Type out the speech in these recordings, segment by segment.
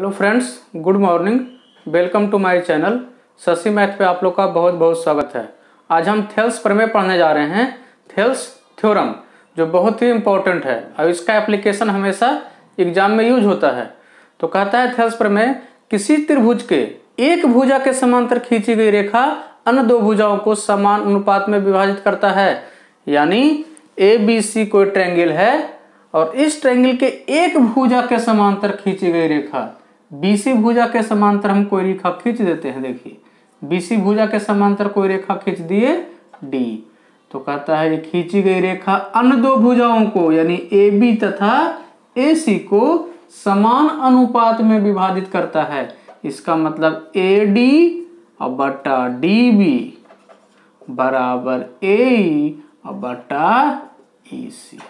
Hello friends, good morning. Welcome to my channel. Shashi math पे आप लोग का बहुत बहुत स्वागत है। आज हम थेल्स प्रमेय पढ़ने जा रहे हैं। थेल्स थ्योरम जो बहुत ही इम्पोर्टेंट है और इसका एप्लीकेशन हमेशा एग्जाम में यूज होता है। तो कहता है थेल्स प्रमेय, किसी त्रिभुज के एक भुजा के समांतर खींची गई रेखा अन्य दो भुजाओं को समान अनुपात में विभाजित करता है। यानी ABC कोई ट्रायंगल है और इस ट्रायंगल के एक भुजा के समांतर खींची गई रेखा BC भुजा के समांतर हम कोई रेखा खींच देते हैं। देखिए BC भुजा के समांतर कोई रेखा खींच दिए D, तो कहता है ये खींची गई रेखा अन्य दो भुजाओं को यानी AB तथा AC को समान अनुपात में विभाजित करता है। इसका मतलब AD और बटा DB बराबर AE और बटा EC।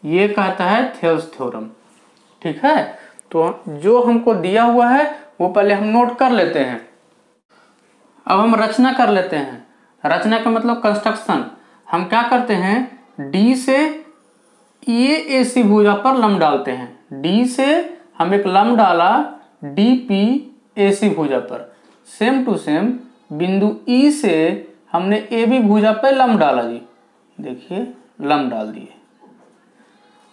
ये कहता है थेल्स थ्योरम। ठीक है, तो जो हमको दिया हुआ है वो पहले हम नोट कर लेते हैं। अब हम रचना कर लेते हैं। रचना का मतलब कंस्ट्रक्शन। हम क्या करते हैं, D से ये AC भुजा पर लंब डालते हैं। D से हम एक लंब डाला DP AC भुजा पर। सेम टू सेम बिंदु E से हमने AB भुजा पर लंब डाला जी। देखिए लंब डाल दिए।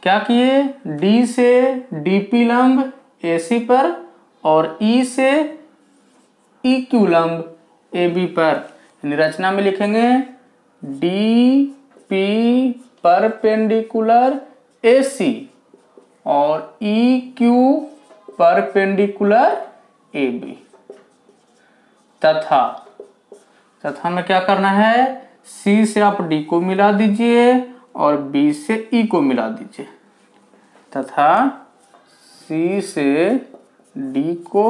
क्या किए, D से DP लंब AC पर और E से EQ लंब AB पर। रचना में लिखेंगे DP परपेंडिकुलर AC और EQ परपेंडिकुलर AB तथा में क्या करना है, C से आप D को मिला दीजिए और B से E को मिला दीजिए तथा C से D को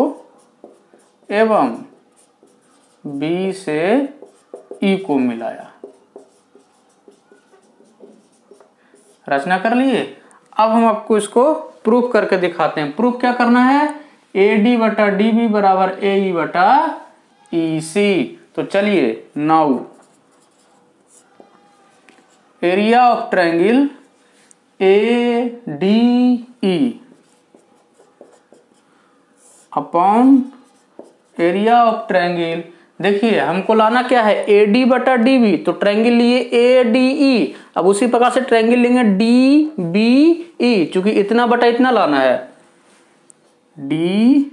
एवं B से E को मिलाया। रचना कर लिए। अब हम आपको इसको प्रूफ करके दिखाते हैं। प्रूफ क्या करना है, AD बटा DB बराबर AE बटा EC। तो चलिए, now area of triangle ADE upon area of triangle. देखिए हमको लाना क्या है, AD बटा DB। तो ट्रायंगल लिए ADE। अब उसी प्रकार से ट्रायंगल लेंगे DBE, चूंकि इतना बटा इतना लाना है DBE।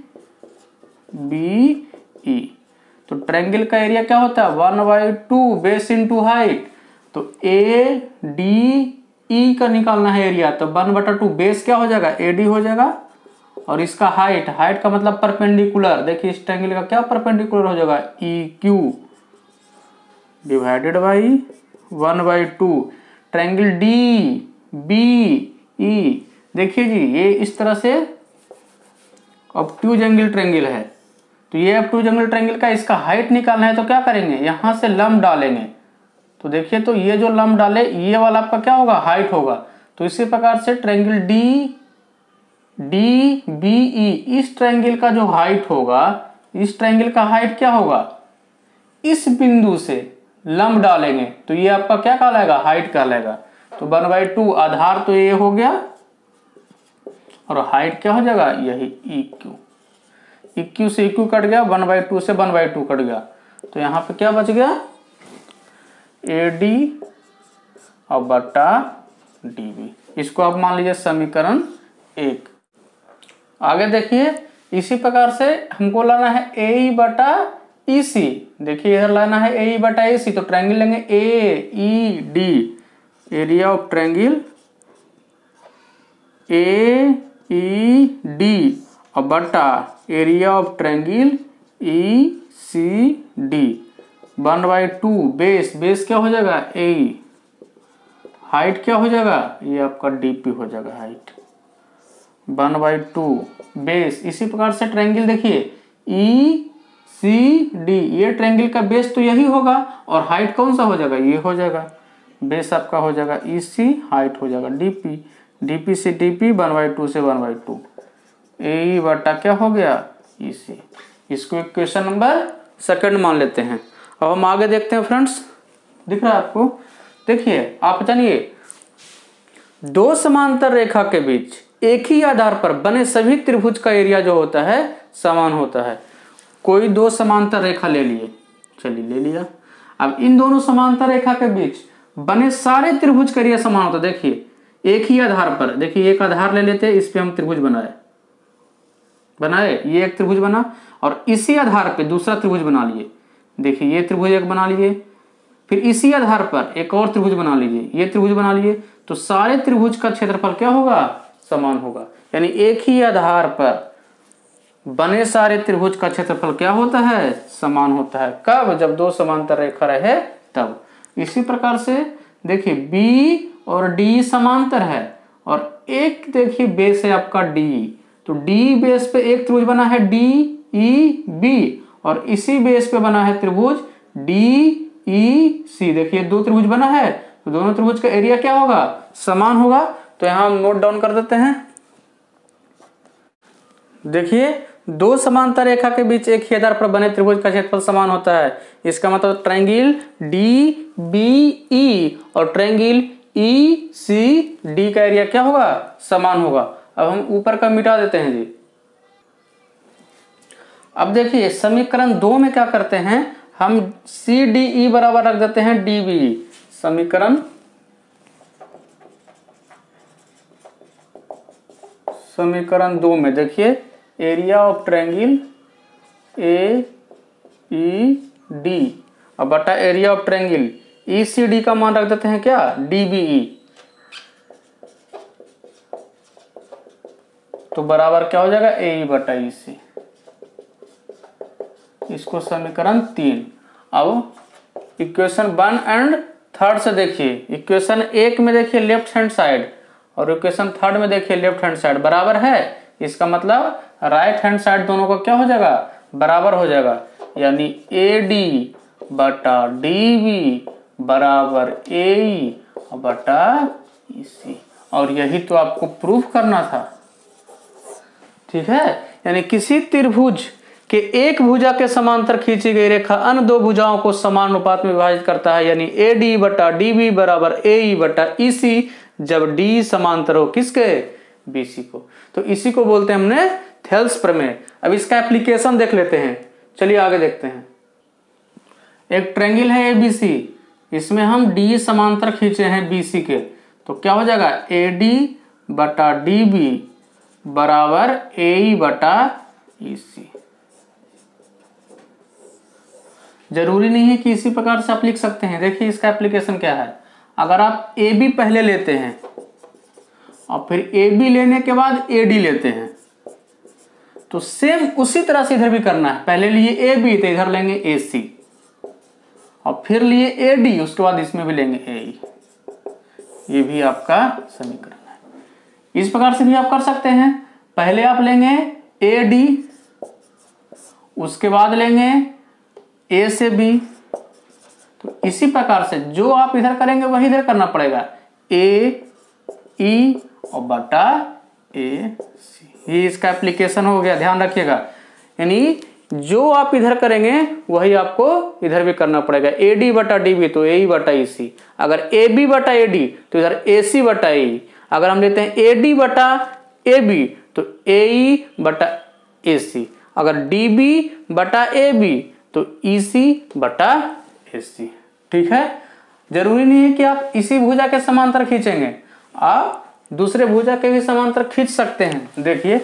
तो ट्रायंगल का एरिया क्या होता है, 1/2 बेस इंटू हाइट। तो ADE का निकालना है एरिया, तो 1/2 बेस क्या हो जाएगा, AD हो जाएगा। और इसका हाइट का मतलब परपेंडिकुलर। देखिए इस ट्रायंगल का क्या परपेंडिकुलर हो जाएगा, EQ divided by 1/2। Triangle DBE देखिए जी, ये इस तरह से ऑब्ट्यूज एंगल ट्रायंगल है। तो ये ऑब्ट्यूज एंगल ट्रायंगल का इसका हाइट निकालना है, तो क्या करेंगे, यहां से लंब डालेंगे। तो देखिए, तो ये जो लंब डाले ये वाला आपका क्या होगा, हाइट होगा। तो इसी प्रकार से ट्रायंगल DBE इस ट्रायंगल का जो हाइट होगा, इस ट्रायंगल का हाइट क्या होगा, इस बिंदु से लंब डालेंगे तो ये आपका क्या कहलाएगा, हाइट कहलाएगा। तो 1/2 आधार तो ये हो गया और हाइट क्या हो जाएगा, यही EQ से EQ कट गया, 1/2 से 1/2 कट गया। तो यहाँ पे क्या बच गया, AD और बटा DB। इसको आप मान लीजिए समीकरण 1। आगे देखिए, इसी प्रकार से हमको लाना है AE बटा EC। देखिए इधर लाना है AE बटा EC। तो ट्रायंगल लेंगे AED, area of triangle AED और बटा area of triangle ECD। 1/2 base क्या हो जाएगा, AE। हाइट क्या हो जाएगा, ये आपका DP हो जाएगा हाइट। 1/2 बेस। इसी प्रकार से ट्रायंगल देखिए ECD, ये ट्रायंगल का बेस तो यही होगा और हाइट कौन सा हो जाएगा, ये हो जाएगा। बेस आपका हो जाएगा EC, हाइट हो जाएगा DP। DP से DP 1/2 से 1/2 AE बटा क्या हो गया, EC। इसको इक्वेशन नंबर 2 मान लेते हैं। अब हम आगे देखते हैं फ्रेंड्स। दिख रहा है आपको, देखिए आप जानिए, दो समांतर रेखा के बीच एक ही आधार पर बने सभी त्रिभुज का एरिया जो होता है समान होता है। कोई दो समांतर रेखा ले लिए, चलिए ले लिया। अब इन दोनों समांतर रेखा के बीच बने सारे त्रिभुज का एरिया समान होता है। देखिए एक ही आधार पर, देखिए एक आधार ले लेते हैं, इस पे हम त्रिभुज बनाए, ये एक त्रिभुज बना, और इसी आधार पे दूसरा त्रिभुज बना लिए। देखिए ये त्रिभुज एक बना लिए, फिर इसी आधार पर एक और त्रिभुज बना लीजिए, ये त्रिभुज बना लिए, तो सारे त्रिभुज का क्षेत्रफल क्या होगा, समान होगा। यानी एक ही आधार पर बने सारे त्रिभुज का क्षेत्रफल क्या होता है, समान होता है। कब, जब दो समांतर रेखा रहे तब। इसी प्रकार से देखिए B और D समांतर है, और एक देखिए बेस है आपका D, तो D बेस पे एक त्रिभुज बना है DEB, और इसी बेस पे बना है त्रिभुज DEC। देखिए दो त्रिभुज बना है, तो दोनों त्रिभुज का एरिया क्या होगा, समान होगा। तो यहां हम नोट डाउन कर देते हैं। देखिए दो समांतर रेखा के बीच एक ही आधार पर बने त्रिभुज का क्षेत्रफल समान होता है। इसका मतलब ट्रायंगल DBE और ट्रायंगल ECD का एरिया क्या होगा, समान होगा। अब हम ऊपर का मिटा देते हैं जी। अब देखिए समीकरण 2 में क्या करते हैं, हम CDE बराबर रख देते हैं DBE। समीकरण 2 में देखिए एरिया ऑफ ट्रायंगल AED और बटा एरिया ऑफ ट्रायंगल ECD का मान रख देते हैं क्या, DBE। तो बराबर क्या हो जाएगा, AE बटा EC। इसको समीकरण 3। अब इक्वेशन 1 एंड 3 से देखिए, इक्वेशन 1 में देखिए लेफ्ट हैंड साइड और इक्वेशन 3 में देखिए लेफ्ट हैंड साइड बराबर है। इसका मतलब राइट हैंड साइड दोनों का क्या हो जाएगा, बराबर हो जाएगा। यानी AD बटा DB बराबर AE बटा EC। और यही तो आपको प्रूफ करना था, ठीक है। यानी किसी त्रिभुज के एक भुजा के समांतर खींची गई रेखा अन्य दो भुजाओं को समान अनुपात में विभाजित करता है। यानी AD बटा DB बराबर AE बटा EC, जब D समांतर हो किसके, BC को। तो इसी को बोलते हैं हमने थेल्स प्रमेय। अब इसका एप्लीकेशन देख लेते हैं, चलिए आगे देखते हैं। एक ट्रायंगल है ABC, इसमें हम D समांतर खींचे हैं BC के, तो क्या हो जाएगा, AD बटा DB बराबर AE बटा EC। जरूरी नहीं है कि इसी प्रकार से आप लिख सकते हैं। देखिए इसका एप्लीकेशन क्या है, अगर आप AB पहले लेते हैं और फिर AB लेने के बाद AD लेते हैं, तो सेम उसी तरह से इधर भी करना है। पहले लिए AB तो इधर लेंगे AC, और फिर लिए AD, उसके बाद इसमें भी लेंगे AE। ये भी आपका समीकरण है। इस प्रकार से भी आप कर सकते हैं। पहले आप लेंगे AD, उसके बाद लेंगे A से B। तो इसी प्रकार से जो आप इधर करेंगे वही इधर करना पड़ेगा, AE और बटा AC। ये इसका एप्लीकेशन हो गया, ध्यान रखिएगा। यानी जो आप इधर करेंगे वही आपको इधर भी करना पड़ेगा। AD बटा DB तो AE बटा EC, अगर AB बटा AD तो इधर AC बटा AE, अगर हम लेते हैं AD बटा AB तो AE बटा AC, अगर DB बटा AB तो EC बटा AC। ठीक है, जरूरी नहीं है कि आप इसी भुजा के समांतर खींचेंगे, आप दूसरे भुजा के भी समांतर खींच सकते हैं। देखिए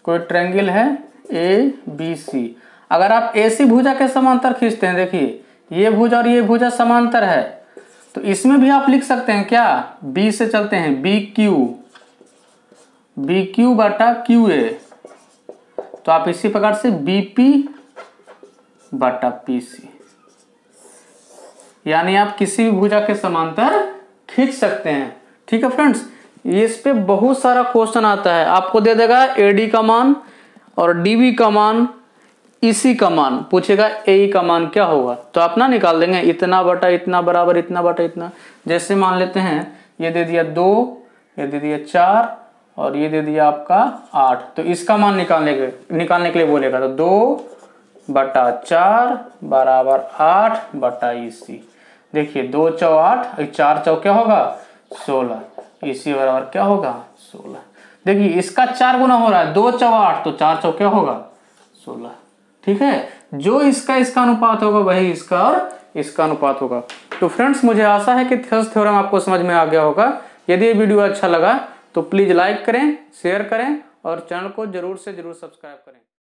कोई ट्रायंगल है ABC, अगर आप AC भुजा के समांतर खींचते हैं, देखिए ये भुजा और ये भुजा समांतर है, तो इसमें भी आप लिख सकते हैं क्या, B से चलते हैं, BQ बटा QA, तो आप इसी प्रकार से BP बटा PC, यानी आप किसी भी भुजा के समांतर खींच सकते हैं। ठीक है फ्रेंड्स, ये इस पे बहुत सारा क्वेश्चन आता है, आपको दे देगा AD का मान और DB का मान, EC का मान पूछेगा, AE का मान क्या होगा, तो आप ना निकाल देंगे इतना बटा इतना बराबर इतना बटा इतना। जैसे मान लेते हैं ये दे दिया 2, ये दे दिया 4 और ये दे दिया आपका 8, तो इसका मान निकालने के लिए बोलेगा, तो 2 बटा 4 बराबर 8 बटा EC। देखिए 2 चौ 8, 4 चौ क्या होगा 16, इसी बराबर क्या होगा 16। देखिए इसका 4 गुना हो रहा है, 2 चौ 8 तो 4 चौ क्या होगा 16। ठीक है, जो इसका अनुपात होगा वही इसका और इसका अनुपात होगा। तो फ्रेंड्स मुझे आशा है कि थेल्स थ्योरम आपको समझ में आ गया होगा। यदि ये वीडियो अच्छा लगा तो प्लीज लाइक करें, शेयर करें और चैनल को जरूर से जरूर सब्सक्राइब करें।